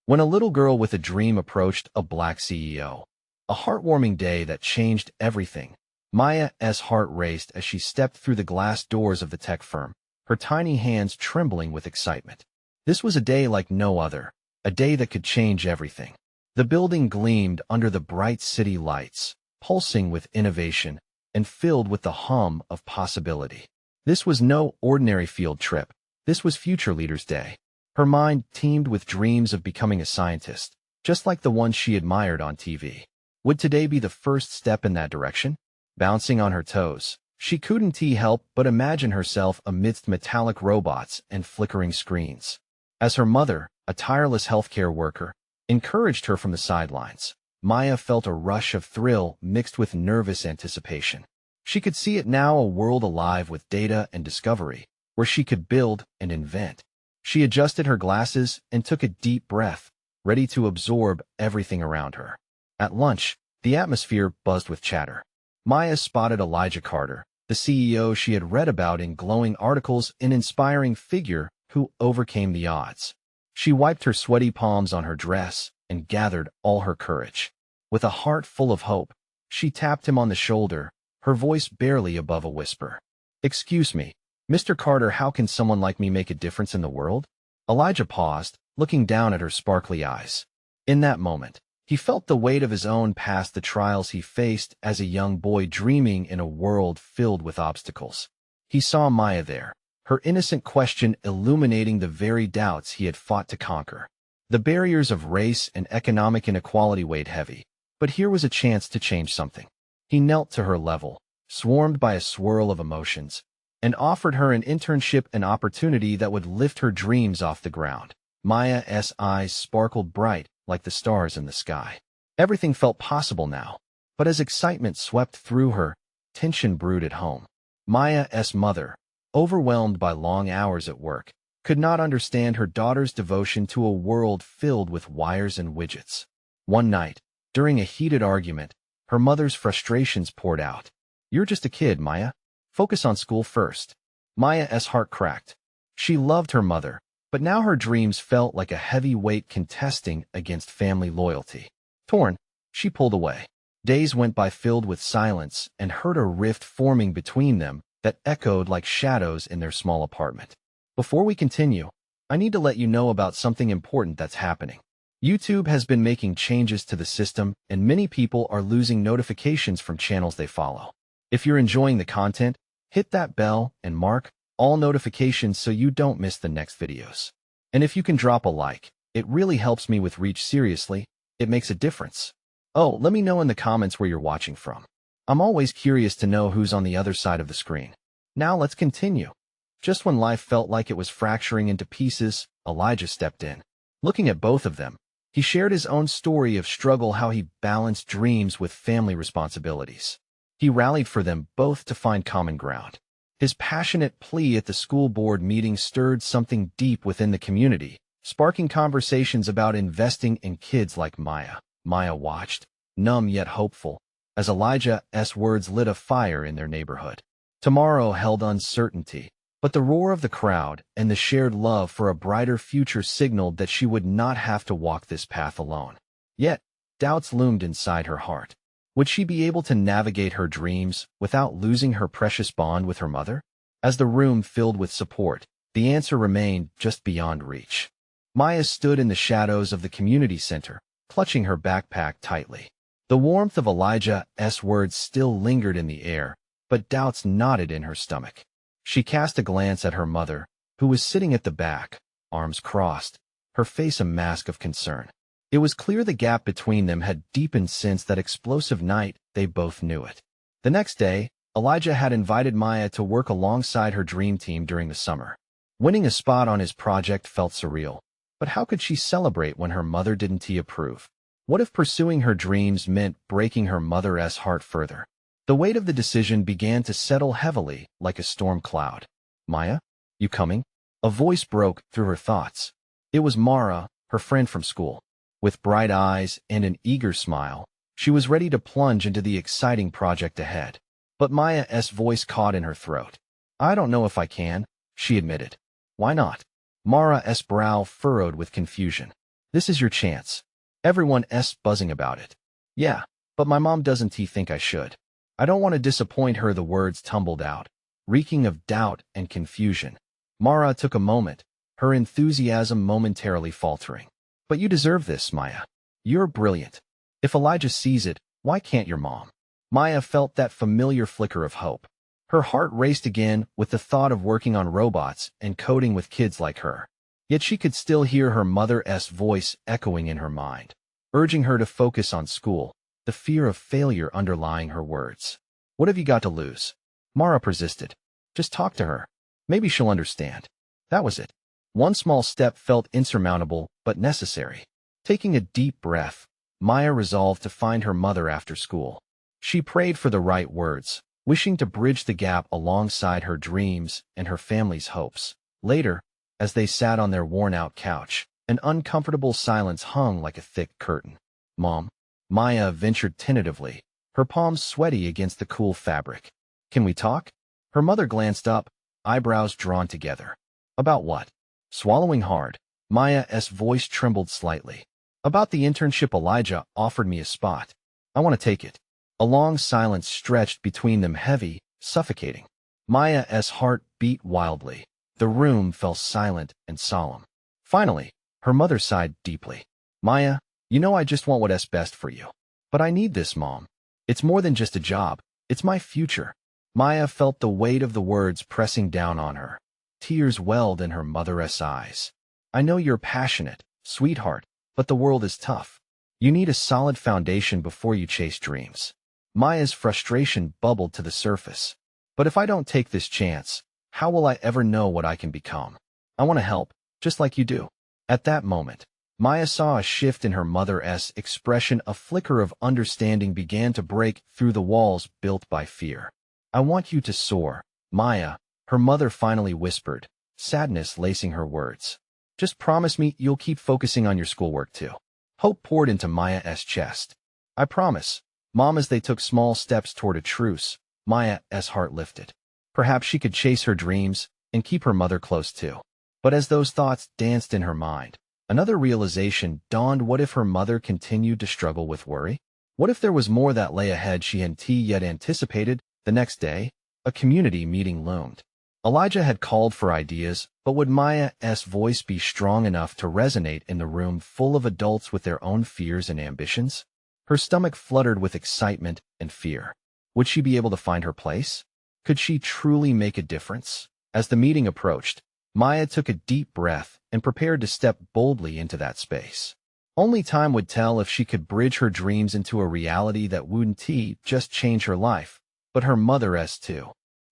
When a little girl with a dream approached a black CEO. A heartwarming day that changed everything. Maya's heart raced as she stepped through the glass doors of the tech firm, her tiny hands trembling with excitement. This was a day like no other, a day that could change everything. The building gleamed under the bright city lights, pulsing with innovation and filled with the hum of possibility. This was no ordinary field trip. This was Future Leaders Day. Her mind teemed with dreams of becoming a scientist, just like the ones she admired on TV. Would today be the first step in that direction? Bouncing on her toes, she couldn't help but imagine herself amidst metallic robots and flickering screens. As her mother, a tireless healthcare worker, encouraged her from the sidelines, Maya felt a rush of thrill mixed with nervous anticipation. She could see it now, a world alive with data and discovery, where she could build and invent. She adjusted her glasses and took a deep breath, ready to absorb everything around her. At lunch, the atmosphere buzzed with chatter. Maya spotted Elijah Carter, the CEO she had read about in glowing articles, an inspiring figure who overcame the odds. She wiped her sweaty palms on her dress and gathered all her courage. With a heart full of hope, she tapped him on the shoulder, her voice barely above a whisper. "Excuse me, Mr. Carter, how can someone like me make a difference in the world?" Elijah paused, looking down at her sparkly eyes. In that moment, he felt the weight of his own past, the trials he faced as a young boy dreaming in a world filled with obstacles. He saw Maya there, her innocent question illuminating the very doubts he had fought to conquer. The barriers of race and economic inequality weighed heavy, but here was a chance to change something. He knelt to her level, swarmed by a swirl of emotions, and offered her an internship, an opportunity that would lift her dreams off the ground. Maya's eyes sparkled bright like the stars in the sky. Everything felt possible now, but as excitement swept through her, tension brewed at home. Maya's mother, overwhelmed by long hours at work, could not understand her daughter's devotion to a world filled with wires and widgets. One night, during a heated argument, her mother's frustrations poured out. "You're just a kid, Maya. Focus on school first." Maya's heart cracked. She loved her mother, but now her dreams felt like a heavy weight contesting against family loyalty. Torn, she pulled away. Days went by filled with silence and heard a rift forming between them that echoed like shadows in their small apartment. Before we continue, I need to let you know about something important that's happening. YouTube has been making changes to the system, and many people are losing notifications from channels they follow. If you're enjoying the content, hit that bell and mark all notifications so you don't miss the next videos. And if you can drop a like, it really helps me with reach. Seriously, it makes a difference. Oh, let me know in the comments where you're watching from. I'm always curious to know who's on the other side of the screen. Now let's continue. Just when life felt like it was fracturing into pieces, Elijah stepped in. Looking at both of them, he shared his own story of struggle, how he balanced dreams with family responsibilities. He rallied for them both to find common ground. His passionate plea at the school board meeting stirred something deep within the community, sparking conversations about investing in kids like Maya. Maya watched, numb yet hopeful, as Elijah's words lit a fire in their neighborhood. Tomorrow held uncertainty, but the roar of the crowd and the shared love for a brighter future signaled that she would not have to walk this path alone. Yet, doubts loomed inside her heart. Would she be able to navigate her dreams without losing her precious bond with her mother? As the room filled with support, the answer remained just beyond reach. Maya stood in the shadows of the community center, clutching her backpack tightly. The warmth of Elijah's words still lingered in the air, but doubts knotted in her stomach. She cast a glance at her mother, who was sitting at the back, arms crossed, her face a mask of concern. It was clear the gap between them had deepened since that explosive night. They both knew it. The next day, Elijah had invited Maya to work alongside her dream team during the summer. Winning a spot on his project felt surreal, but how could she celebrate when her mother didn't approve? What if pursuing her dreams meant breaking her mother's heart further? The weight of the decision began to settle heavily like a storm cloud. "Maya, you coming?" A voice broke through her thoughts. It was Mara, her friend from school. With bright eyes and an eager smile, she was ready to plunge into the exciting project ahead. But Maya's voice caught in her throat. "I don't know if I can," she admitted. "Why not?" Mara's brow furrowed with confusion. This is your chance. Everyone's buzzing about it. Yeah, but my mom doesn't think I should. I don't want to disappoint her, the words tumbled out, reeking of doubt and confusion. Mara took a moment, her enthusiasm momentarily faltering. But you deserve this, Maya. You're brilliant. If Elijah sees it, why can't your mom? Maya felt that familiar flicker of hope. Her heart raced again with the thought of working on robots and coding with kids like her. Yet she could still hear her mother's voice echoing in her mind, urging her to focus on school, the fear of failure underlying her words. What have you got to lose? Mara persisted. Just talk to her. Maybe she'll understand. That was it. One small step felt insurmountable, but necessary. Taking a deep breath, Maya resolved to find her mother after school. She prayed for the right words, wishing to bridge the gap alongside her dreams and her family's hopes. Later, as they sat on their worn-out couch, an uncomfortable silence hung like a thick curtain. Mom, Maya ventured tentatively, her palms sweaty against the cool fabric. Can we talk? Her mother glanced up, eyebrows drawn together. About what? Swallowing hard, Maya's voice trembled slightly. About the internship. Elijah offered me a spot. I want to take it. A long silence stretched between them, heavy, suffocating. Maya's heart beat wildly. The room fell silent and solemn. Finally, her mother sighed deeply. Maya, you know I just want what's best for you. But I need this, Mom. It's more than just a job. It's my future. Maya felt the weight of the words pressing down on her. Tears welled in her mother's eyes. I know you're passionate, sweetheart, but the world is tough. You need a solid foundation before you chase dreams. Maya's frustration bubbled to the surface. But if I don't take this chance, how will I ever know what I can become? I want to help, just like you do. At that moment, Maya saw a shift in her mother's expression. A flicker of understanding began to break through the walls built by fear. I want you to soar, Maya, her mother finally whispered, sadness lacing her words. Just promise me you'll keep focusing on your schoolwork too. Hope poured into Maya's chest. I promise, Mom. As they took small steps toward a truce, Maya's heart lifted. Perhaps she could chase her dreams and keep her mother close too. But as those thoughts danced in her mind, another realization dawned. What if her mother continued to struggle with worry? What if there was more that lay ahead she hadn't yet anticipated? The next day, a community meeting loomed. Elijah had called for ideas, but would Maya's voice be strong enough to resonate in the room full of adults with their own fears and ambitions? Her stomach fluttered with excitement and fear. Would she be able to find her place? Could she truly make a difference? As the meeting approached, Maya took a deep breath and prepared to step boldly into that space. Only time would tell if she could bridge her dreams into a reality that wouldn't just change her life, but her mother's too.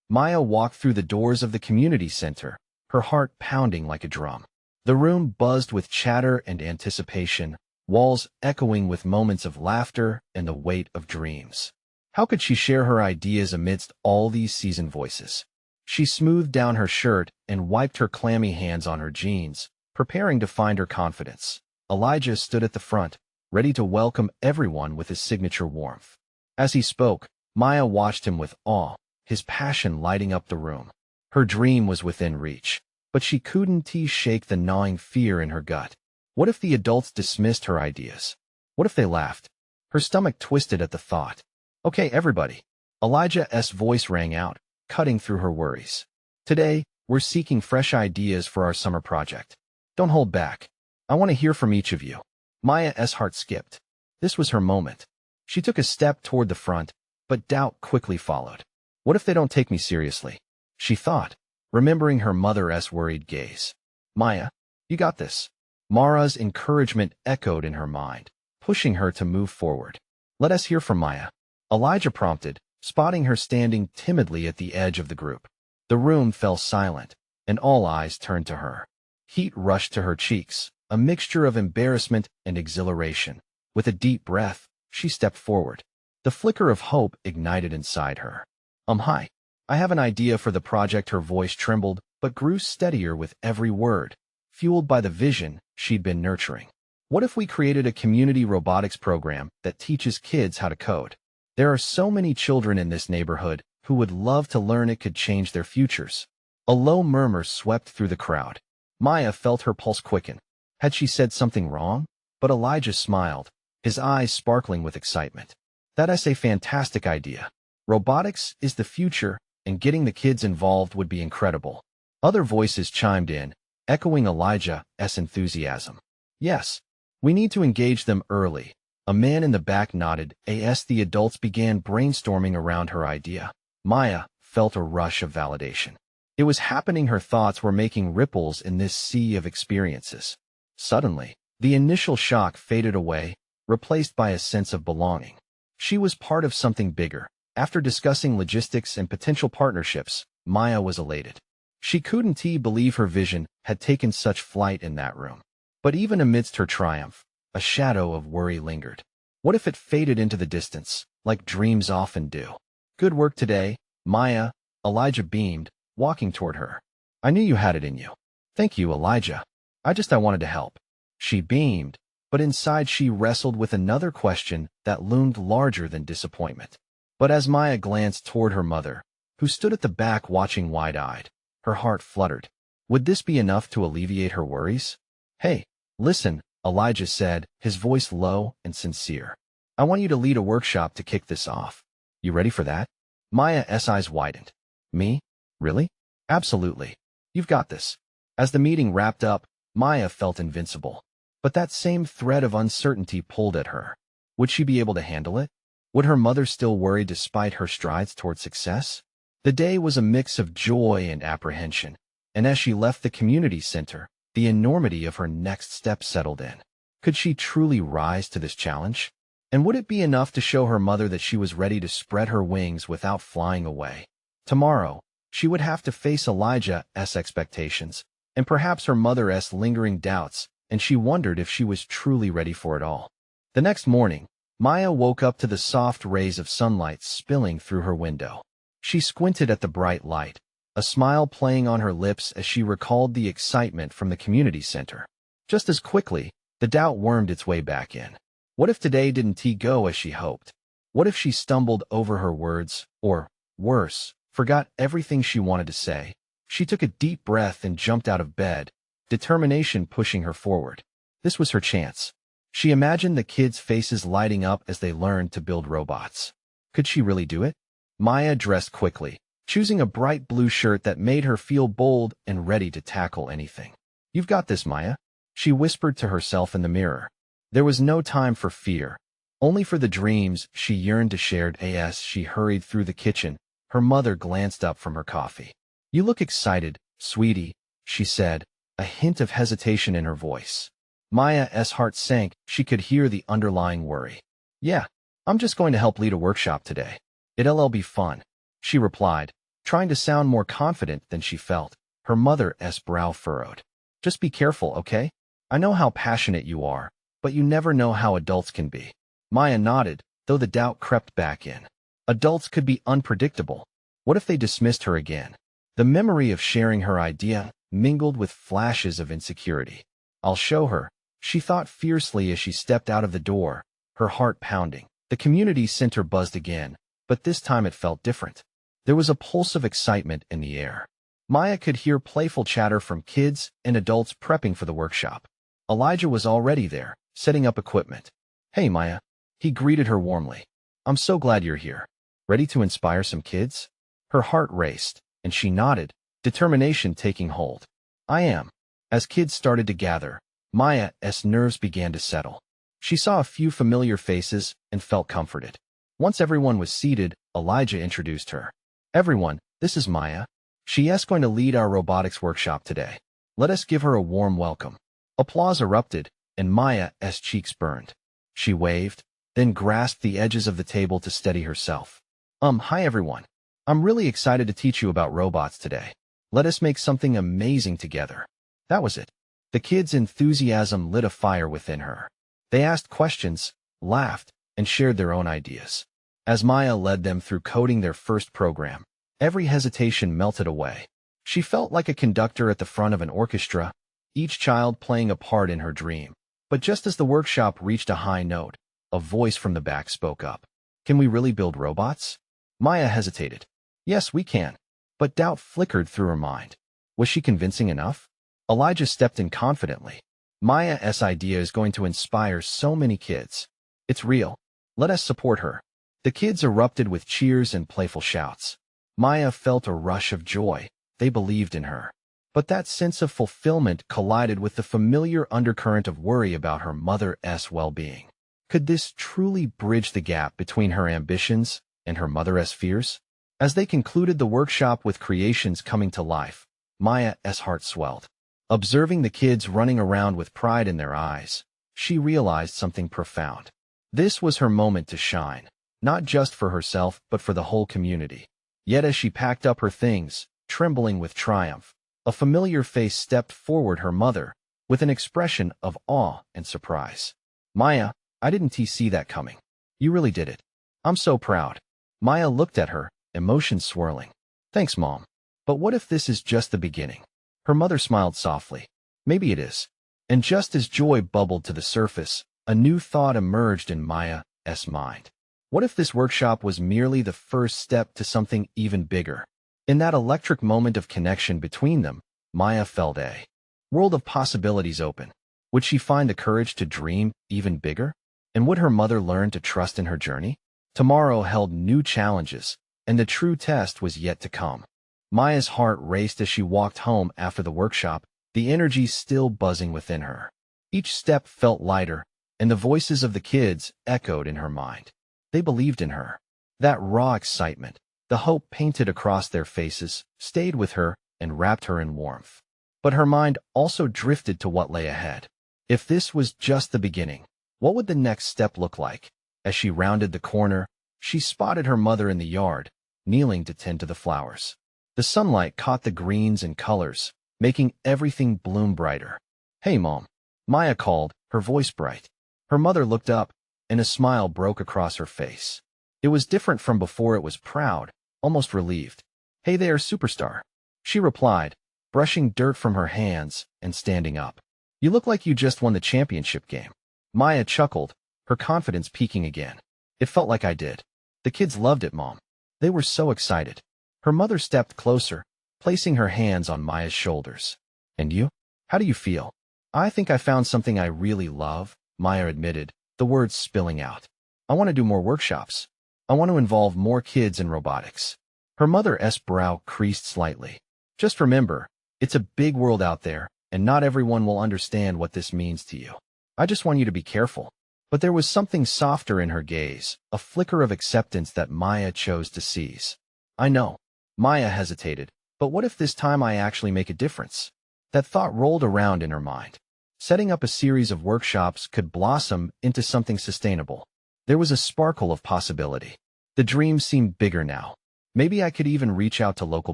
Maya walked through the doors of the community center, her heart pounding like a drum. The room buzzed with chatter and anticipation, walls echoing with moments of laughter and the weight of dreams. How could she share her ideas amidst all these seasoned voices? She smoothed down her shirt and wiped her clammy hands on her jeans, preparing to find her confidence. Elijah stood at the front, ready to welcome everyone with his signature warmth. As he spoke, Maya watched him with awe, his passion lighting up the room. Her dream was within reach, but she couldn't shake the gnawing fear in her gut. What if the adults dismissed her ideas? What if they laughed? Her stomach twisted at the thought. Okay, everybody. Elijah's voice rang out, cutting through her worries. Today, we're seeking fresh ideas for our summer project. Don't hold back. I want to hear from each of you. Maya's heart skipped. This was her moment. She took a step toward the front, but doubt quickly followed. What if they don't take me seriously? She thought, remembering her mother's worried gaze. Maya, you got this. Mara's encouragement echoed in her mind, pushing her to move forward. Let us hear from Maya. Elijah prompted, spotting her standing timidly at the edge of the group. The room fell silent, and all eyes turned to her. Heat rushed to her cheeks, a mixture of embarrassment and exhilaration. With a deep breath, she stepped forward. The flicker of hope ignited inside her. Hi. I have an idea for the project. Her voice trembled, but grew steadier with every word, fueled by the vision she'd been nurturing. What if we created a community robotics program that teaches kids how to code? There are so many children in this neighborhood who would love to learn. It could change their futures. A low murmur swept through the crowd. Maya felt her pulse quicken. Had she said something wrong? But Elijah smiled, his eyes sparkling with excitement. That's a fantastic idea. Robotics is the future, and getting the kids involved would be incredible. Other voices chimed in, echoing Elijah's enthusiasm. Yes, we need to engage them early. A man in the back nodded as the adults began brainstorming around her idea. Maya felt a rush of validation. It was happening. Her thoughts were making ripples in this sea of experiences. Suddenly, the initial shock faded away, replaced by a sense of belonging. She was part of something bigger. After discussing logistics and potential partnerships, Maya was elated. She couldn't believe her vision had taken such flight in that room. But even amidst her triumph, a shadow of worry lingered. What if it faded into the distance, like dreams often do? Good work today, Maya. Elijah beamed, walking toward her. I knew you had it in you. Thank you, Elijah. I wanted to help. She beamed, but inside she wrestled with another question that loomed larger than disappointment. But as Maya glanced toward her mother, who stood at the back watching wide-eyed, her heart fluttered. Would this be enough to alleviate her worries? Hey, listen, Elijah said, his voice low and sincere. I want you to lead a workshop to kick this off. You ready for that? Maya's eyes widened. Me? Really? Absolutely. You've got this. As the meeting wrapped up, Maya felt invincible. But that same thread of uncertainty pulled at her. Would she be able to handle it? Would her mother still worry despite her strides toward success? The day was a mix of joy and apprehension, and as she left the community center, the enormity of her next step settled in. Could she truly rise to this challenge? And would it be enough to show her mother that she was ready to spread her wings without flying away? Tomorrow, she would have to face Elijah's expectations, and perhaps her mother's lingering doubts, and she wondered if she was truly ready for it all. The next morning, Maya woke up to the soft rays of sunlight spilling through her window. She squinted at the bright light, a smile playing on her lips as she recalled the excitement from the community center. Just as quickly, the doubt wormed its way back in. What if today didn't go as she hoped? What if she stumbled over her words, or, worse, forgot everything she wanted to say? She took a deep breath and jumped out of bed, determination pushing her forward. This was her chance. She imagined the kids' faces lighting up as they learned to build robots. Could she really do it? Maya dressed quickly, choosing a bright blue shirt that made her feel bold and ready to tackle anything. You've got this, Maya, she whispered to herself in the mirror. There was no time for fear, only for the dreams she yearned to share. As she hurried through the kitchen, her mother glanced up from her coffee. You look excited, sweetie, she said, a hint of hesitation in her voice. Maya's heart sank. She could hear the underlying worry. Yeah, I'm just going to help lead a workshop today. It'll be fun, she replied, trying to sound more confident than she felt. Her mother's brow furrowed. Just be careful, okay? I know how passionate you are, but you never know how adults can be. Maya nodded, though the doubt crept back in. Adults could be unpredictable. What if they dismissed her again? The memory of sharing her idea mingled with flashes of insecurity. I'll show her, she thought fiercely as she stepped out of the door, her heart pounding. The community center buzzed again, but this time it felt different. There was a pulse of excitement in the air. Maya could hear playful chatter from kids and adults prepping for the workshop. Elijah was already there, setting up equipment. Hey, Maya. He greeted her warmly. I'm so glad you're here. Ready to inspire some kids? Her heart raced, and she nodded, determination taking hold. I am. As kids started to gather, Maya's nerves began to settle. She saw a few familiar faces and felt comforted. Once everyone was seated, Elijah introduced her. Everyone, this is Maya. She's going to lead our robotics workshop today. Let us give her a warm welcome. Applause erupted, and Maya's cheeks burned. She waved, then grasped the edges of the table to steady herself. Hi everyone. I'm really excited to teach you about robots today. Let us make something amazing together. That was it. The kids' enthusiasm lit a fire within her. They asked questions, laughed, and shared their own ideas. As Maya led them through coding their first program, every hesitation melted away. She felt like a conductor at the front of an orchestra, each child playing a part in her dream. But just as the workshop reached a high note, a voice from the back spoke up. Can we really build robots? Maya hesitated. Yes, we can. But doubt flickered through her mind. Was she convincing enough? Elijah stepped in confidently. Maya's idea is going to inspire so many kids. It's real. Let us support her." The kids erupted with cheers and playful shouts. Maya felt a rush of joy. They believed in her. But that sense of fulfillment collided with the familiar undercurrent of worry about her mother's well-being. Could this truly bridge the gap between her ambitions and her mother's fears? As they concluded the workshop with creations coming to life, Maya's heart swelled. Observing the kids running around with pride in their eyes, she realized something profound. This was her moment to shine, not just for herself but for the whole community. Yet as she packed up her things, trembling with triumph, a familiar face stepped forward, her mother, with an expression of awe and surprise. "Maya, I didn't see that coming. You really did it. I'm so proud." Maya looked at her, emotions swirling. "Thanks, Mom. But what if this is just the beginning?" Her mother smiled softly. "Maybe it is." And just as joy bubbled to the surface, a new thought emerged in Maya's mind. What if this workshop was merely the first step to something even bigger? In that electric moment of connection between them, Maya felt a world of possibilities open. Would she find the courage to dream even bigger? And would her mother learn to trust in her journey? Tomorrow held new challenges, and the true test was yet to come. Maya's heart raced as she walked home after the workshop, the energy still buzzing within her. Each step felt lighter, and the voices of the kids echoed in her mind. They believed in her. That raw excitement, the hope painted across their faces, stayed with her and wrapped her in warmth. But her mind also drifted to what lay ahead. If this was just the beginning, what would the next step look like? As she rounded the corner, she spotted her mother in the yard, kneeling to tend to the flowers. The sunlight caught the greens and colors, making everything bloom brighter. "Hey, Mom," Maya called, her voice bright. Her mother looked up, and a smile broke across her face. It was different from before. It was proud, almost relieved. "Hey there, superstar," she replied, brushing dirt from her hands and standing up. "You look like you just won the championship game." Maya chuckled, her confidence peaking again. "It felt like I did." "The kids loved it, Mom. They were so excited." Her mother stepped closer, placing her hands on Maya's shoulders. "And you? How do you feel?" "I think I found something I really love," Maya admitted, the words spilling out. "I want to do more workshops. I want to involve more kids in robotics." Her mother's brow creased slightly. "Just remember, it's a big world out there, and not everyone will understand what this means to you. I just want you to be careful." But there was something softer in her gaze, a flicker of acceptance that Maya chose to seize. "I know." Maya hesitated. "But what if this time I actually make a difference?" That thought rolled around in her mind. Setting up a series of workshops could blossom into something sustainable. There was a sparkle of possibility. The dream seemed bigger now. Maybe I could even reach out to local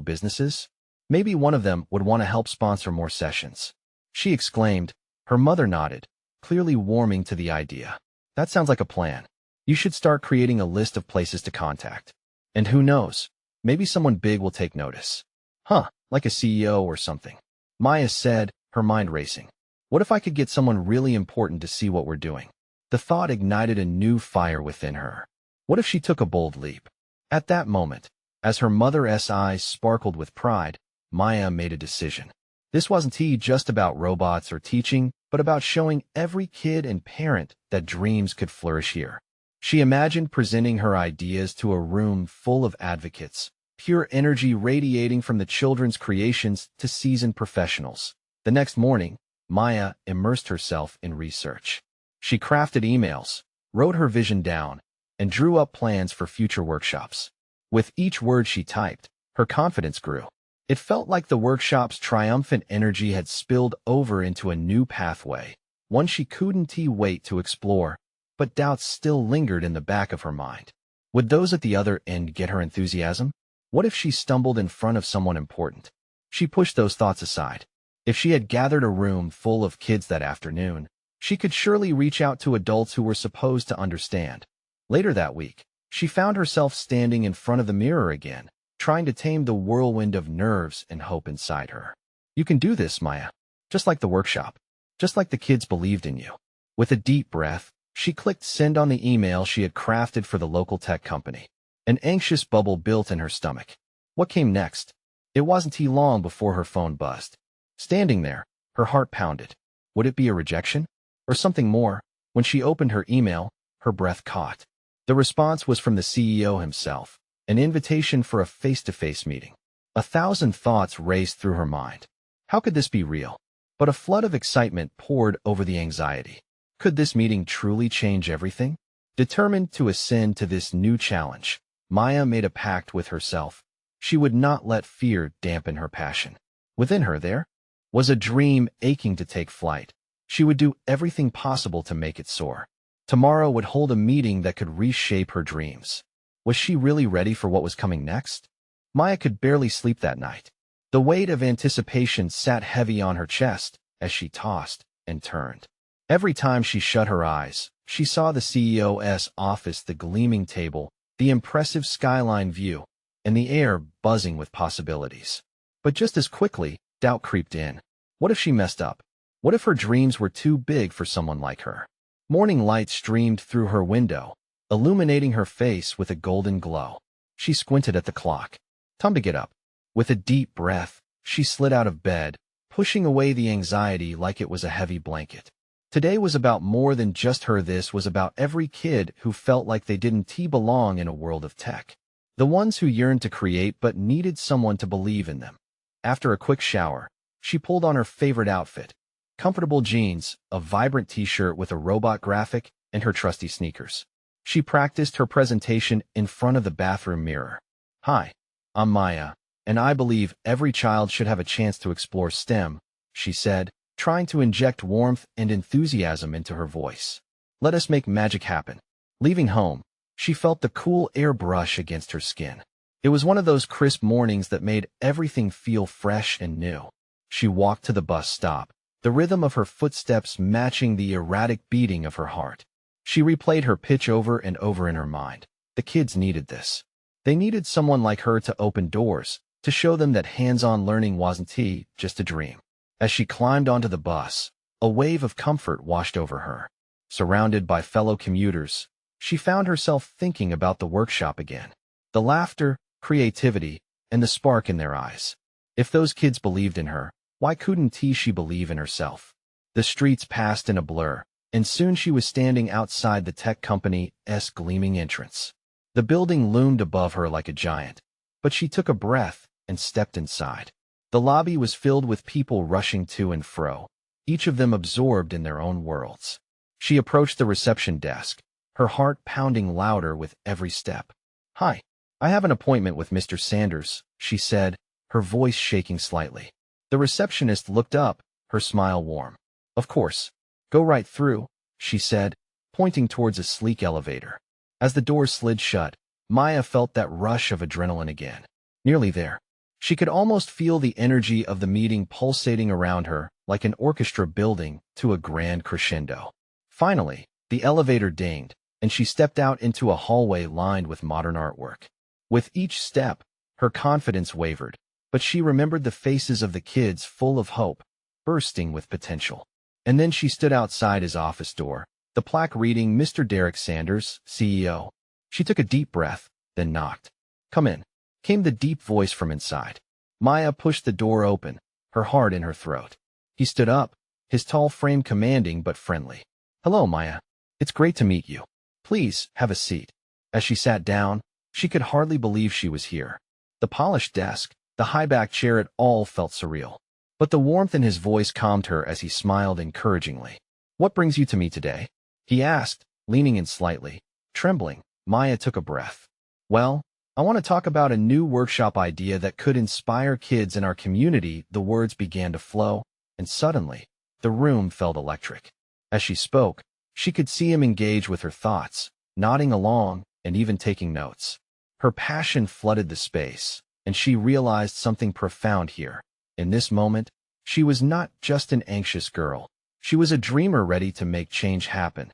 businesses? Maybe one of them would want to help sponsor more sessions. She exclaimed. Her mother nodded, clearly warming to the idea. "That sounds like a plan. You should start creating a list of places to contact. And who knows? Maybe someone big will take notice." "Huh, like a CEO or something," Maya said, her mind racing. "What if I could get someone really important to see what we're doing?" The thought ignited a new fire within her. What if she took a bold leap? At that moment, as her mother's eyes sparkled with pride, Maya made a decision. This wasn't just about robots or teaching, but about showing every kid and parent that dreams could flourish here. She imagined presenting her ideas to a room full of advocates, pure energy radiating from the children's creations to seasoned professionals. The next morning, Maya immersed herself in research. She crafted emails, wrote her vision down, and drew up plans for future workshops. With each word she typed, her confidence grew. It felt like the workshop's triumphant energy had spilled over into a new pathway, one she couldn't wait to explore, but doubts still lingered in the back of her mind. Would those at the other end get her enthusiasm? What if she stumbled in front of someone important? She pushed those thoughts aside. If she had gathered a room full of kids that afternoon, she could surely reach out to adults who were supposed to understand. Later that week, she found herself standing in front of the mirror again, trying to tame the whirlwind of nerves and hope inside her. "You can do this, Maya. Just like the workshop. Just like the kids believed in you." With a deep breath, she clicked send on the email she had crafted for the local tech company. An anxious bubble built in her stomach. What came next? It wasn't long before her phone buzzed. Standing there, her heart pounded. Would it be a rejection? Or something more? When she opened her email, her breath caught. The response was from the CEO himself, an invitation for a face-to-face meeting. 1,000 thoughts raced through her mind. How could this be real? But a flood of excitement poured over the anxiety. Could this meeting truly change everything? Determined to ascend to this new challenge, Maya made a pact with herself. She would not let fear dampen her passion. Within her there was a dream aching to take flight. She would do everything possible to make it soar. Tomorrow would hold a meeting that could reshape her dreams. Was she really ready for what was coming next? Maya could barely sleep that night. The weight of anticipation sat heavy on her chest as she tossed and turned. Every time she shut her eyes, she saw the CEO's office, the gleaming table, the impressive skyline view, and the air buzzing with possibilities. But just as quickly, doubt creeped in. What if she messed up? What if her dreams were too big for someone like her? Morning light streamed through her window, illuminating her face with a golden glow. She squinted at the clock. Time to get up. With a deep breath, she slid out of bed, pushing away the anxiety like it was a heavy blanket. Today was about more than just her. This was about every kid who felt like they didn't belong in a world of tech. The ones who yearned to create but needed someone to believe in them. After a quick shower, she pulled on her favorite outfit. Comfortable jeans, a vibrant t-shirt with a robot graphic, and her trusty sneakers. She practiced her presentation in front of the bathroom mirror. Hi, I'm Maya, and I believe every child should have a chance to explore STEM, she said, trying to inject warmth and enthusiasm into her voice. Let us make magic happen. Leaving home, she felt the cool air brush against her skin. It was one of those crisp mornings that made everything feel fresh and new. She walked to the bus stop, the rhythm of her footsteps matching the erratic beating of her heart. She replayed her pitch over and over in her mind. The kids needed this. They needed someone like her to open doors, to show them that hands-on learning wasn't just a dream. As she climbed onto the bus, a wave of comfort washed over her. Surrounded by fellow commuters, she found herself thinking about the workshop again. The laughter, creativity, and the spark in their eyes. If those kids believed in her, why couldn't she believe in herself? The streets passed in a blur, and soon she was standing outside the tech company's gleaming entrance. The building loomed above her like a giant, but she took a breath and stepped inside. The lobby was filled with people rushing to and fro, each of them absorbed in their own worlds. She approached the reception desk, her heart pounding louder with every step. Hi, I have an appointment with Mr. Sanders, she said, her voice shaking slightly. The receptionist looked up, her smile warm. Of course. Go right through, she said, pointing towards a sleek elevator. As the door slid shut, Maya felt that rush of adrenaline again. Nearly there. She could almost feel the energy of the meeting pulsating around her, like an orchestra building to a grand crescendo. Finally, the elevator dinged, and she stepped out into a hallway lined with modern artwork. With each step, her confidence wavered, but she remembered the faces of the kids full of hope, bursting with potential. And then she stood outside his office door, the plaque reading Mr. Derek Sanders, CEO. She took a deep breath, then knocked. Come in, came the deep voice from inside. Maya pushed the door open, her heart in her throat. He stood up, his tall frame commanding but friendly. Hello, Maya. It's great to meet you. Please, have a seat. As she sat down, she could hardly believe she was here. The polished desk, the high-backed chair, it all felt surreal. But the warmth in his voice calmed her as he smiled encouragingly. What brings you to me today? He asked, leaning in slightly. Trembling, Maya took a breath. Well, I want to talk about a new workshop idea that could inspire kids in our community. The words began to flow, and suddenly, the room felt electric. As she spoke, she could see him engage with her thoughts, nodding along and even taking notes. Her passion flooded the space, and she realized something profound here. In this moment, she was not just an anxious girl. She was a dreamer ready to make change happen.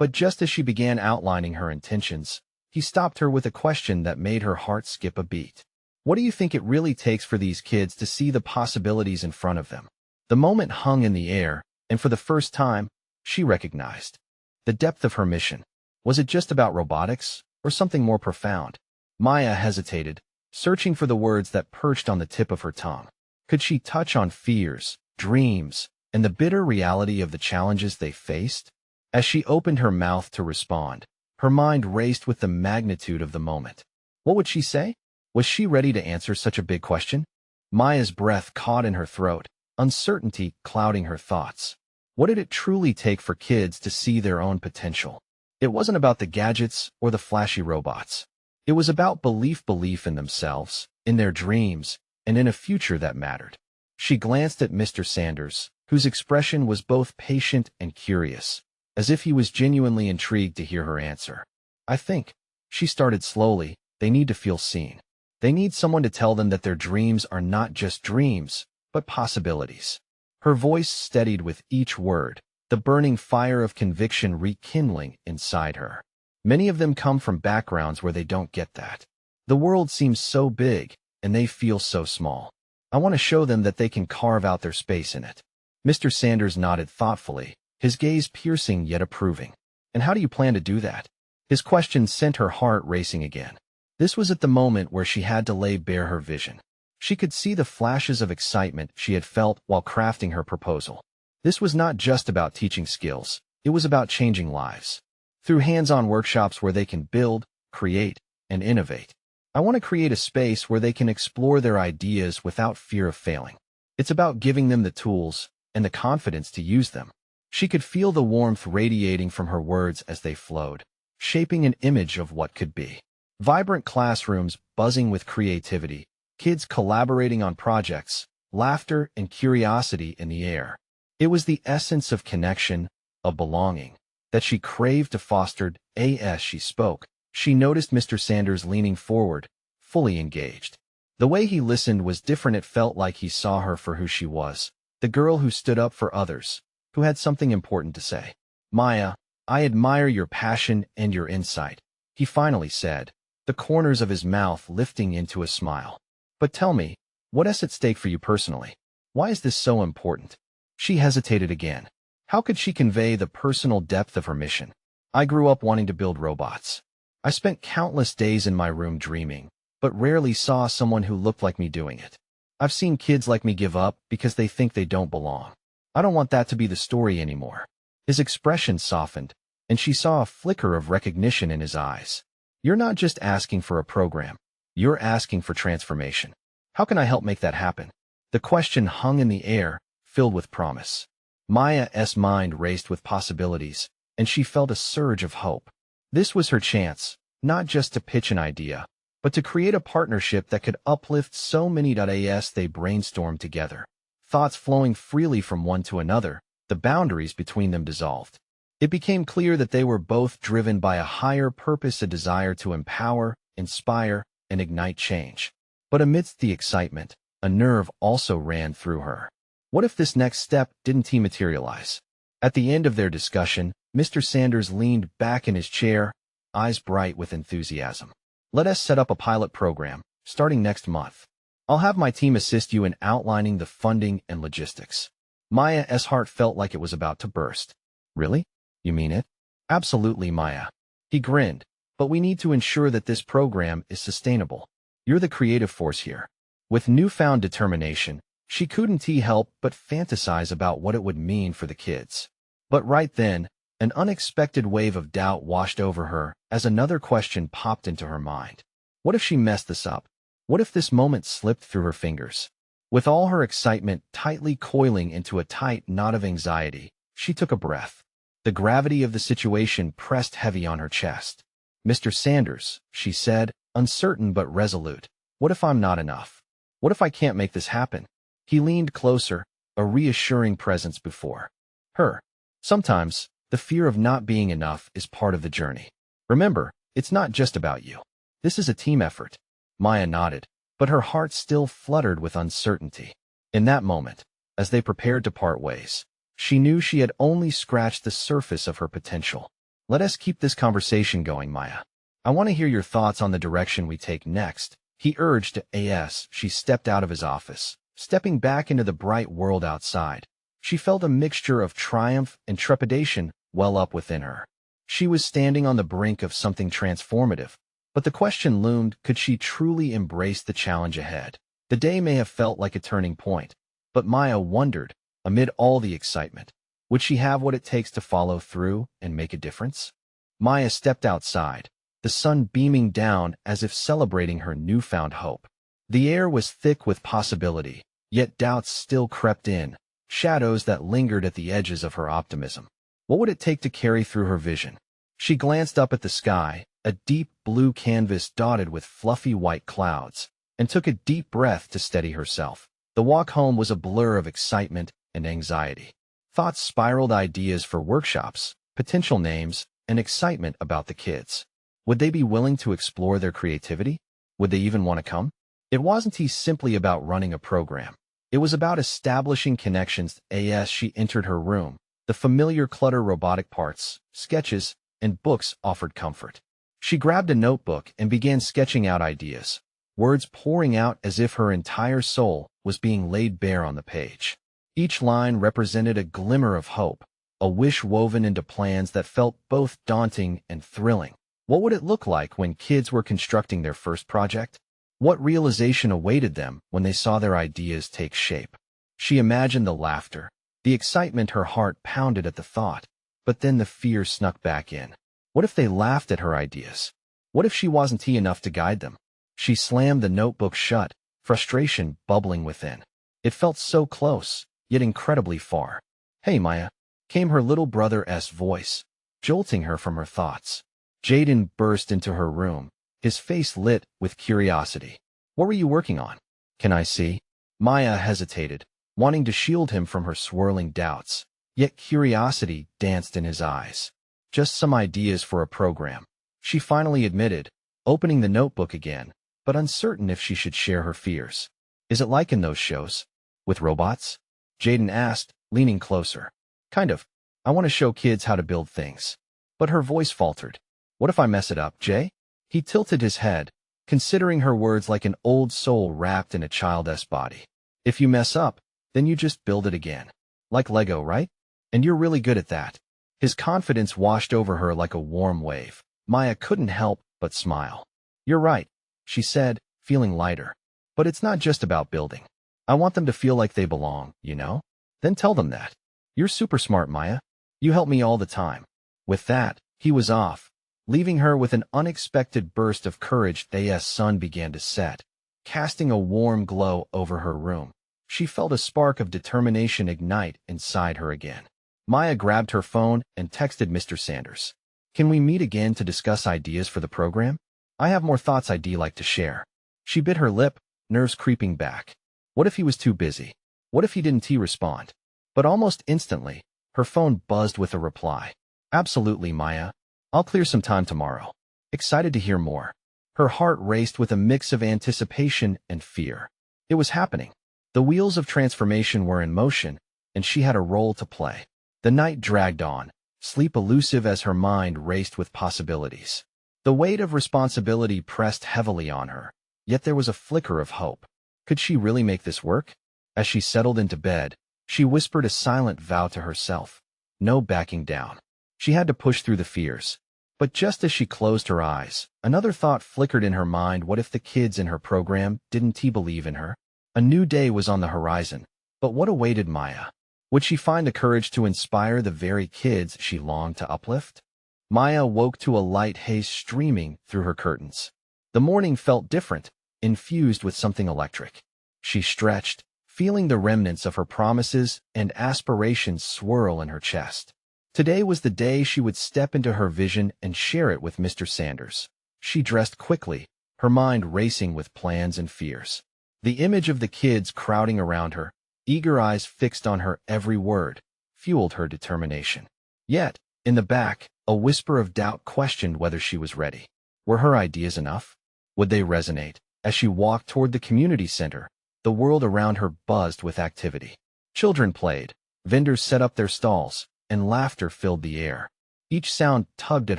But just as she began outlining her intentions, he stopped her with a question that made her heart skip a beat. What do you think it really takes for these kids to see the possibilities in front of them? The moment hung in the air, and for the first time, she recognized the depth of her mission. Was it just about robotics, or something more profound? Maya hesitated, searching for the words that perched on the tip of her tongue. Could she touch on fears, dreams, and the bitter reality of the challenges they faced? As she opened her mouth to respond, her mind raced with the magnitude of the moment. What would she say? Was she ready to answer such a big question? Maya's breath caught in her throat, uncertainty clouding her thoughts. What did it truly take for kids to see their own potential? It wasn't about the gadgets or the flashy robots. It was about belief in themselves, in their dreams, and in a future that mattered. She glanced at Mr. Sanders, whose expression was both patient and curious, as if he was genuinely intrigued to hear her answer. I think, she started slowly, they need to feel seen. They need someone to tell them that their dreams are not just dreams, but possibilities. Her voice steadied with each word, the burning fire of conviction rekindling inside her. Many of them come from backgrounds where they don't get that. The world seems so big, and they feel so small. I want to show them that they can carve out their space in it. Mr. Sanders nodded thoughtfully, his gaze piercing yet approving. And how do you plan to do that? His question sent her heart racing again. This was at the moment where she had to lay bare her vision. She could see the flashes of excitement she had felt while crafting her proposal. This was not just about teaching skills, it was about changing lives. Through hands-on workshops where they can build, create, and innovate. I want to create a space where they can explore their ideas without fear of failing. It's about giving them the tools and the confidence to use them. She could feel the warmth radiating from her words as they flowed, shaping an image of what could be. Vibrant classrooms buzzing with creativity, kids collaborating on projects, laughter and curiosity in the air. It was the essence of connection, of belonging, that she craved to foster. As she spoke, she noticed Mr. Sanders leaning forward, fully engaged. The way he listened was different. It felt like he saw her for who she was, the girl who stood up for others, who had something important to say. Maya, I admire your passion and your insight, he finally said, the corners of his mouth lifting into a smile. But tell me, what's at stake for you personally? Why is this so important? She hesitated again. How could she convey the personal depth of her mission? I grew up wanting to build robots. I spent countless days in my room dreaming, but rarely saw someone who looked like me doing it. I've seen kids like me give up because they think they don't belong. I don't want that to be the story anymore. His expression softened, and she saw a flicker of recognition in his eyes. You're not just asking for a program. You're asking for transformation. How can I help make that happen? The question hung in the air, filled with promise. Maya's mind raced with possibilities, and she felt a surge of hope. This was her chance, not just to pitch an idea, but to create a partnership that could uplift so many. As they brainstormed together, thoughts flowing freely from one to another, the boundaries between them dissolved. It became clear that they were both driven by a higher purpose, a desire to empower, inspire, and ignite change. But amidst the excitement, a nerve also ran through her. What if this next step didn't materialize? At the end of their discussion, Mr. Sanders leaned back in his chair, eyes bright with enthusiasm. Let us set up a pilot program, starting next month. I'll have my team assist you in outlining the funding and logistics. Maya's heart felt like it was about to burst. Really? You mean it? Absolutely, Maya. He grinned. But we need to ensure that this program is sustainable. You're the creative force here. With newfound determination, she couldn't help but fantasize about what it would mean for the kids. But right then, an unexpected wave of doubt washed over her as another question popped into her mind. What if she messed this up? What if this moment slipped through her fingers? With all her excitement tightly coiling into a tight knot of anxiety, she took a breath. The gravity of the situation pressed heavy on her chest. Mr. Sanders, she said, uncertain but resolute. What if I'm not enough? What if I can't make this happen? He leaned closer, a reassuring presence before her. Sometimes, the fear of not being enough is part of the journey. Remember, it's not just about you. This is a team effort. Maya nodded, but her heart still fluttered with uncertainty. In that moment, as they prepared to part ways, she knew she had only scratched the surface of her potential. Let us keep this conversation going, Maya. I want to hear your thoughts on the direction we take next, he urged as she stepped out of his office. Stepping back into the bright world outside, she felt a mixture of triumph and trepidation well up within her. She was standing on the brink of something transformative, but the question loomed, could she truly embrace the challenge ahead? The day may have felt like a turning point, but Maya wondered, Amid all the excitement, would she have what it takes to follow through and make a difference? Maya stepped outside, the sun beaming down as if celebrating her newfound hope. The air was thick with possibility, yet doubts still crept in, shadows that lingered at the edges of her optimism. What would it take to carry through her vision? She glanced up at the sky, a deep blue canvas dotted with fluffy white clouds, and took a deep breath to steady herself. The walk home was a blur of excitement and anxiety. Thoughts spiraled, ideas for workshops, potential names, and excitement about the kids. Would they be willing to explore their creativity? Would they even want to come? It wasn't simply about running a program. It was about establishing connections. As she entered her room, the familiar clutter, robotic parts, sketches, and books offered comfort. She grabbed a notebook and began sketching out ideas, words pouring out as if her entire soul was being laid bare on the page. Each line represented a glimmer of hope, a wish woven into plans that felt both daunting and thrilling. What would it look like when kids were constructing their first project? What realization awaited them when they saw their ideas take shape? She imagined the laughter, the excitement. Her heart pounded at the thought, but then the fear snuck back in. What if they laughed at her ideas? What if she wasn't enough to guide them? She slammed the notebook shut, frustration bubbling within. It felt so close, yet incredibly far. "Hey, Maya," came her little brother's voice, jolting her from her thoughts. Jaden burst into her room, his face lit with curiosity. "What were you working on? Can I see?" Maya hesitated, wanting to shield him from her swirling doubts, yet curiosity danced in his eyes. "Just some ideas for a program," she finally admitted, opening the notebook again, but uncertain if she should share her fears. "Is it like in those shows? With robots?" Jaden asked, leaning closer. "Kind of. I want to show kids how to build things." But her voice faltered. "What if I mess it up, Jay?" He tilted his head, considering her words like an old soul wrapped in a child's body. "If you mess up, then you just build it again. Like Lego, right? And you're really good at that." His confidence washed over her like a warm wave. Maya couldn't help but smile. "You're right," she said, feeling lighter. "But it's not just about building. I want them to feel like they belong, you know? Then tell them that. You're super smart, Maya. You help me all the time." With that, he was off, leaving her with an unexpected burst of courage. The sun began to set, casting a warm glow over her room. She felt a spark of determination ignite inside her again. Maya grabbed her phone and texted Mr. Sanders. "Can we meet again to discuss ideas for the program? I have more thoughts I'd like to share." She bit her lip, nerves creeping back. What if he was too busy? What if he didn't respond? But almost instantly, her phone buzzed with a reply. "Absolutely, Maya. I'll clear some time tomorrow." Excited to hear more, her heart raced with a mix of anticipation and fear. It was happening. The wheels of transformation were in motion, and she had a role to play. The night dragged on, sleep elusive as her mind raced with possibilities. The weight of responsibility pressed heavily on her, yet there was a flicker of hope. Could she really make this work? As she settled into bed, she whispered a silent vow to herself. No backing down. She had to push through the fears. But just as she closed her eyes, another thought flickered in her mind. What if the kids in her program didn't believe in her? A new day was on the horizon, but what awaited Maya? Would she find the courage to inspire the very kids she longed to uplift? Maya woke to a light haze streaming through her curtains. The morning felt different, infused with something electric. She stretched, feeling the remnants of her promises and aspirations swirl in her chest. Today was the day she would step into her vision and share it with Mr. Sanders. She dressed quickly, her mind racing with plans and fears. The image of the kids crowding around her, eager eyes fixed on her every word, fueled her determination. Yet, in the back, a whisper of doubt questioned whether she was ready. Were her ideas enough? Would they resonate? As she walked toward the community center, the world around her buzzed with activity. Children played, vendors set up their stalls, and laughter filled the air. Each sound tugged at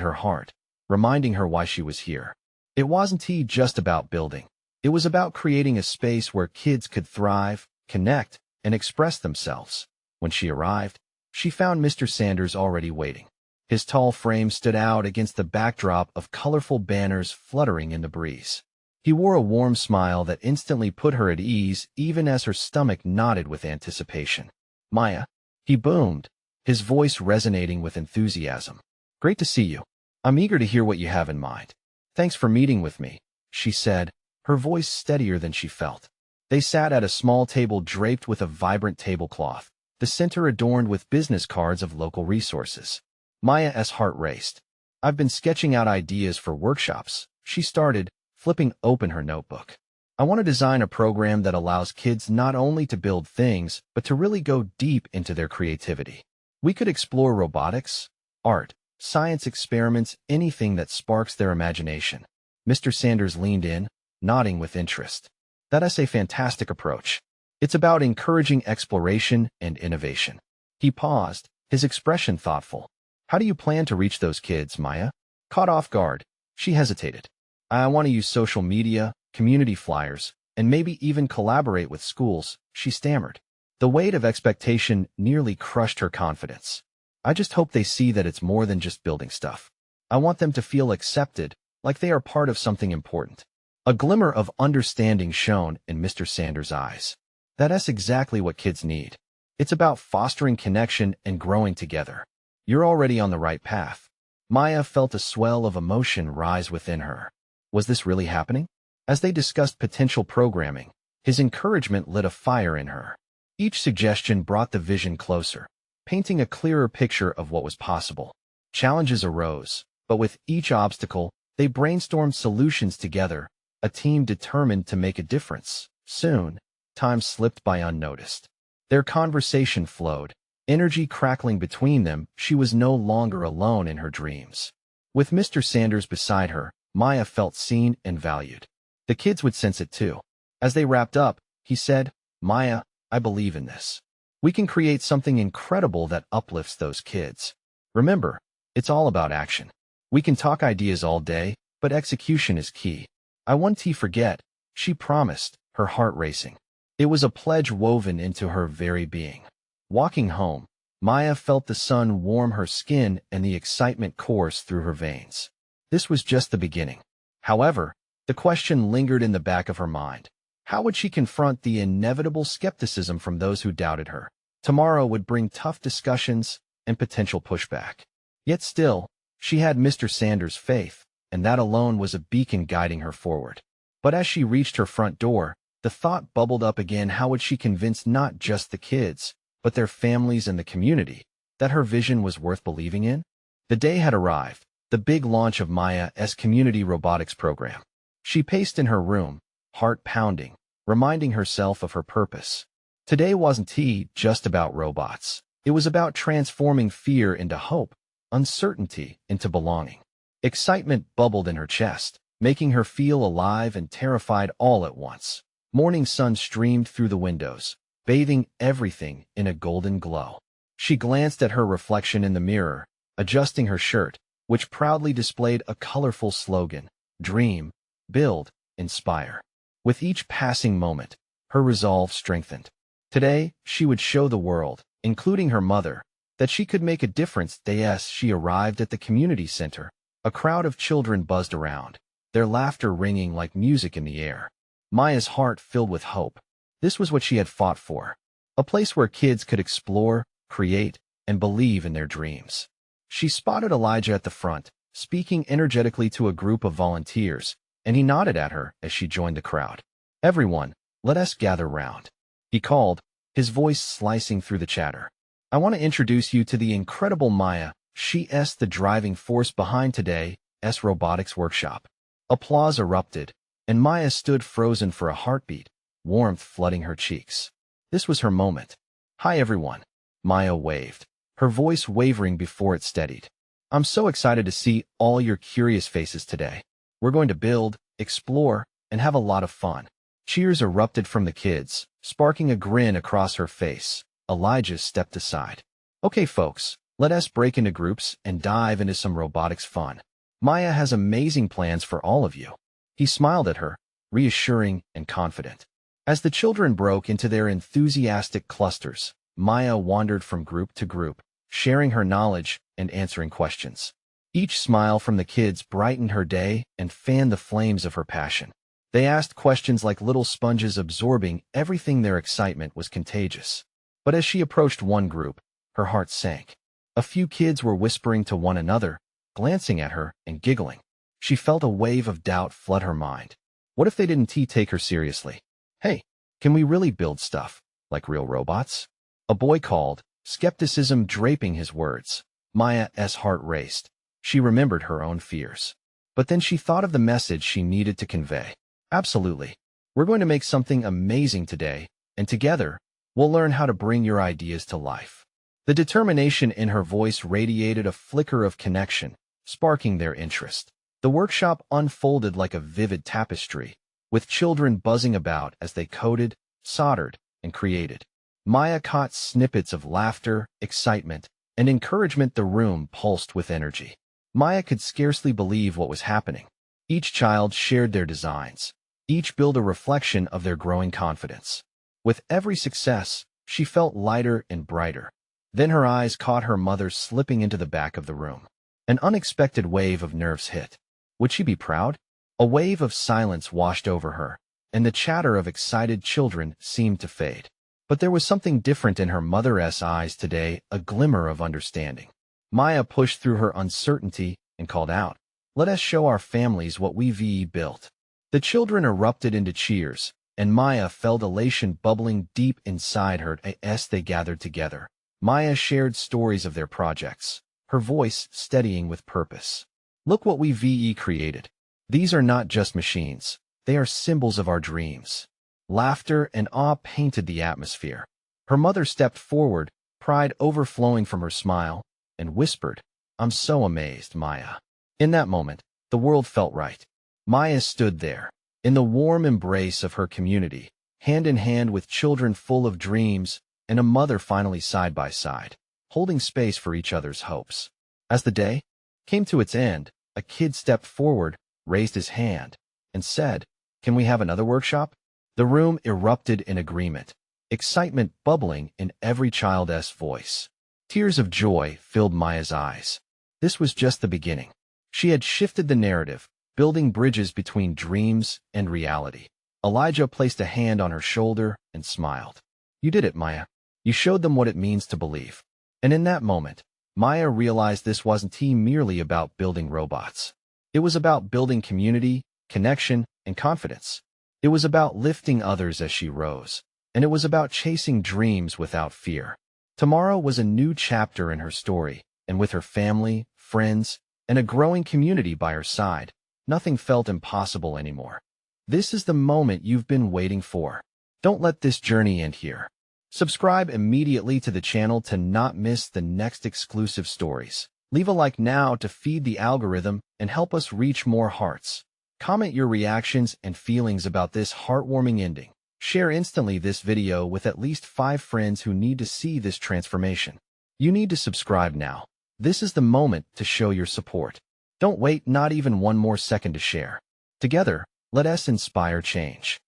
her heart, reminding her why she was here. It wasn't just about building. It was about creating a space where kids could thrive, connect, and express themselves. When she arrived, she found Mr. Sanders already waiting. His tall frame stood out against the backdrop of colorful banners fluttering in the breeze. He wore a warm smile that instantly put her at ease, even as her stomach knotted with anticipation. Maya, he boomed, his voice resonating with enthusiasm. Great to see you. I'm eager to hear what you have in mind. Thanks for meeting with me, she said, her voice steadier than she felt. They sat at a small table draped with a vibrant tablecloth, the center adorned with business cards of local resources. Maya's heart raced. I've been sketching out ideas for workshops, she started, flipping open her notebook. I want to design a program that allows kids not only to build things, but to really go deep into their creativity. We could explore robotics, art, science experiments, anything that sparks their imagination. Mr. Sanders leaned in, nodding with interest. That's a fantastic approach. It's about encouraging exploration and innovation. He paused, his expression thoughtful. How do you plan to reach those kids, Maya? Caught off guard, she hesitated. I want to use social media, community flyers, and maybe even collaborate with schools, she stammered. The weight of expectation nearly crushed her confidence. I just hope they see that it's more than just building stuff. I want them to feel accepted, like they are part of something important. A glimmer of understanding shone in Mr. Sanders' eyes. That's exactly what kids need. It's about fostering connection and growing together. You're already on the right path. Maya felt a swell of emotion rise within her. Was this really happening? As they discussed potential programming, his encouragement lit a fire in her. Each suggestion brought the vision closer, painting a clearer picture of what was possible. Challenges arose, but with each obstacle, they brainstormed solutions together, a team determined to make a difference. Soon, time slipped by unnoticed. Their conversation flowed, energy crackling between them. She was no longer alone in her dreams. With Mr. Sanders beside her, Maya felt seen and valued. The kids would sense it too. As they wrapped up, he said, Maya, I believe in this. We can create something incredible that uplifts those kids. Remember, it's all about action. We can talk ideas all day, but execution is key. I won't forget, she promised, her heart racing. It was a pledge woven into her very being. Walking home, Maya felt the sun warm her skin and the excitement course through her veins. This was just the beginning. However, the question lingered in the back of her mind. How would she confront the inevitable skepticism from those who doubted her? Tomorrow would bring tough discussions and potential pushback. Yet still, she had Mr. Sanders' faith, and that alone was a beacon guiding her forward. But as she reached her front door, the thought bubbled up again: how would she convince not just the kids, but their families and the community, that her vision was worth believing in? The day had arrived, the big launch of Maya's community robotics program. She paced in her room, heart pounding, reminding herself of her purpose. Today wasn't just about robots. It was about transforming fear into hope, uncertainty into belonging. Excitement bubbled in her chest, making her feel alive and terrified all at once. Morning sun streamed through the windows, bathing everything in a golden glow. She glanced at her reflection in the mirror, adjusting her shirt, which proudly displayed a colorful slogan: Dream, Build, Inspire. With each passing moment, her resolve strengthened. Today, she would show the world, including her mother, that she could make a difference. As she arrived at the community center, a crowd of children buzzed around, their laughter ringing like music in the air. Maya's heart filled with hope. This was what she had fought for. A place where kids could explore, create, and believe in their dreams. She spotted Elijah at the front, speaking energetically to a group of volunteers, and he nodded at her as she joined the crowd. Everyone, let us gather round, he called, his voice slicing through the chatter. I want to introduce you to the incredible Maya. She's the driving force behind today's robotics workshop. Applause erupted, and Maya stood frozen for a heartbeat, warmth flooding her cheeks. This was her moment. Hi everyone, Maya waved, her voice wavering before it steadied. I'm so excited to see all your curious faces today. We're going to build, explore, and have a lot of fun. Cheers erupted from the kids, sparking a grin across her face. Elijah stepped aside. Okay folks, let us break into groups and dive into some robotics fun. Maya has amazing plans for all of you. He smiled at her, reassuring and confident. As the children broke into their enthusiastic clusters, Maya wandered from group to group, sharing her knowledge and answering questions. Each smile from the kids brightened her day and fanned the flames of her passion. They asked questions like little sponges, absorbing everything. Their excitement was contagious. But as she approached one group, her heart sank. A few kids were whispering to one another, glancing at her and giggling. She felt a wave of doubt flood her mind. What if they didn't take her seriously? Hey, can we really build stuff like real robots? A boy called, skepticism draping his words. Maya's heart raced. She remembered her own fears. But then she thought of the message she needed to convey. Absolutely. We're going to make something amazing today, and together, we'll learn how to bring your ideas to life. The determination in her voice radiated a flicker of connection, sparking their interest. The workshop unfolded like a vivid tapestry, with children buzzing about as they coded, soldered, and created. Maya caught snippets of laughter, excitement, and encouragement. The room pulsed with energy. Maya could scarcely believe what was happening. Each child shared their designs. Each built a reflection of their growing confidence. With every success, she felt lighter and brighter. Then her eyes caught her mother slipping into the back of the room. An unexpected wave of nerves hit. Would she be proud? A wave of silence washed over her, and the chatter of excited children seemed to fade. But there was something different in her mother's eyes today, a glimmer of understanding. Maya pushed through her uncertainty and called out, "Let us show our families what we've built." The children erupted into cheers, and Maya felt elation bubbling deep inside her as they gathered together. Maya shared stories of their projects, her voice steadying with purpose. "Look what we've created. These are not just machines. They are symbols of our dreams." Laughter and awe painted the atmosphere. Her mother stepped forward, pride overflowing from her smile, and whispered, "I'm so amazed, Maya." In that moment, the world felt right. Maya stood there, in the warm embrace of her community, hand in hand with children full of dreams, and a mother finally side by side, holding space for each other's hopes. As the day came to its end, a kid stepped forward, raised his hand, and said, "Can we have another workshop?" The room erupted in agreement, excitement bubbling in every child's voice. Tears of joy filled Maya's eyes. This was just the beginning. She had shifted the narrative, building bridges between dreams and reality. Elijah placed a hand on her shoulder and smiled. "You did it, Maya. You showed them what it means to believe." And in that moment, Maya realized this wasn't merely about building robots. It was about building community, connection, and confidence. It was about lifting others as she rose, and it was about chasing dreams without fear. Tomorrow was a new chapter in her story, and with her family, friends, and a growing community by her side, nothing felt impossible anymore. This is the moment you've been waiting for. Don't let this journey end here. Subscribe immediately to the channel to not miss the next exclusive stories. Leave a like now to feed the algorithm and help us reach more hearts. Comment your reactions and feelings about this heartwarming ending. Share instantly this video with at least 5 friends who need to see this transformation. You need to subscribe now. This is the moment to show your support. Don't wait not even one more second to share. Together, let us inspire change.